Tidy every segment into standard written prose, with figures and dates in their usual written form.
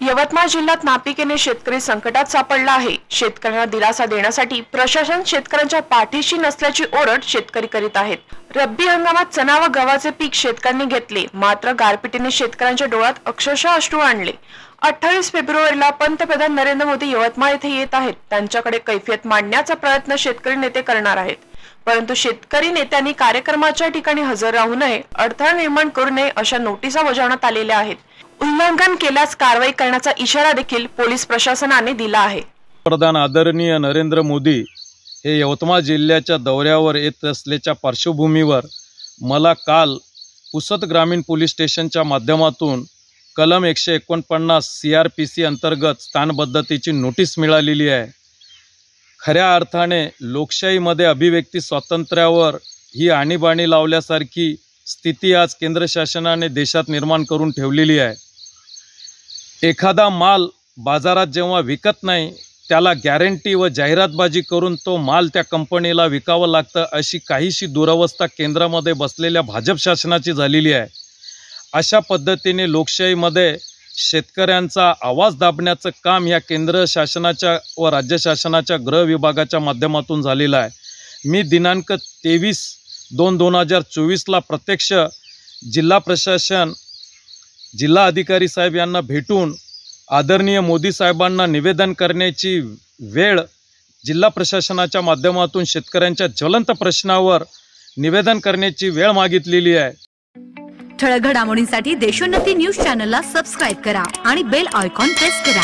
यवतमाळ जिल्ह्यात नापिकीने शेतकरी संकटात सापडला आहे। शेतकऱ्यांना दिलासा देण्यासाठी प्रशासन शेतकऱ्यांच्या पाठीशी नसल्याची ओरड शेतकरी करीत आहेत। रब्बी हंगामात चणा व गव्हाचे पीक शेतकऱ्यांनी घेतले, मात्र गारपिटीने शेतकऱ्यांच्या डोळ्यात अक्षरशः अश्रू आणले। 28 फेब्रुवारीला पंतप्रधान नरेंद्र मोदी यवतमाळ येथे येत आहेत। त्यांच्याकडे कैफियत मांडण्याचा प्रयत्न शेतकरी नेते करणार आहेत, परंतु शेतकरी नेत्यांनी कार्यक्रमाच्या ठिकाणी हजर राहू नये, अडथळा निर्माण करू नये अशा नोटिसा बजावण्यात आलेल्या आहेत। उल्लंघन केल्यास कारवाई करण्याचा इशारा देखील पोलीस प्रशासनाने दिला आहे। पंतप्रधान आदरणीय नरेंद्र मोदी हे यवतमाळ जिल्ह्याच्या दौऱ्यावर येत असल्याच्या पार्श्वभूमीवर मला काल पुसद ग्रामीण पोलीस स्टेशनच्या माध्यमातून कलम 149 CRPC अंतर्गत स्थानबद्धतेची नोटीस मिळालेली आहे। खऱ्या अर्थाने लोकशाहीमध्ये अभिव्यक्ती स्वातंत्र्यावर ही आणीबाणी लावल्यासारखी स्थिती आज केंद्र शासनाने देशात निर्माण करून ठेवलेली आहे। एखादा माल बाजारात जेव्हा विकत नाही त्याला गॅरंटी व जाहिरातबाजी करून तो माल त्या कंपनीला विकावं लागतं, अशी काहीशी दुरवस्था केंद्रामध्ये बसलेल्या भाजप शासनाची झालेली आहे। अशा पद्धतीने लोकशाहीमध्ये शेतकऱ्यांचा आवाज दाबण्याचं काम या केंद्र शासनाच्या व राज्य शासनाच्या गृह विभागाच्या माध्यमातून झालेलं आहे। मी दिनांक 23/2/2024 प्रत्यक्ष जिल्हा प्रशासन जिल्हा अधिकारी साहेब यांना भेटून आदरणीय मोदी साहेबांना निवेदन करण्याची वेळ जिल्हा प्रशासनाच्या माध्यमातून शेतकऱ्यांच्या ज्वलंत प्रश्नावर निवेदन करण्याची वेळ मागितलेली आहे। ठळक घडामोडींसाठी देशोन्नती न्यूज चॅनलला सबस्क्राइब करा आणि बेल आयकॉन प्रेस करा।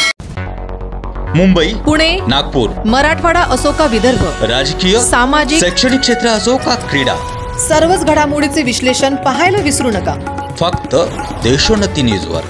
मुंबई, पुणे, नागपूर, मराठवाडा असो का विदर्भ, राजकीय, सामाजिक, शैक्षणिक क्षेत्र असो का क्रीडा, सर्वच घडामोडीचे विश्लेषण पाहायला विसरू नका। फक्त देशोन्नती न्यूजवर।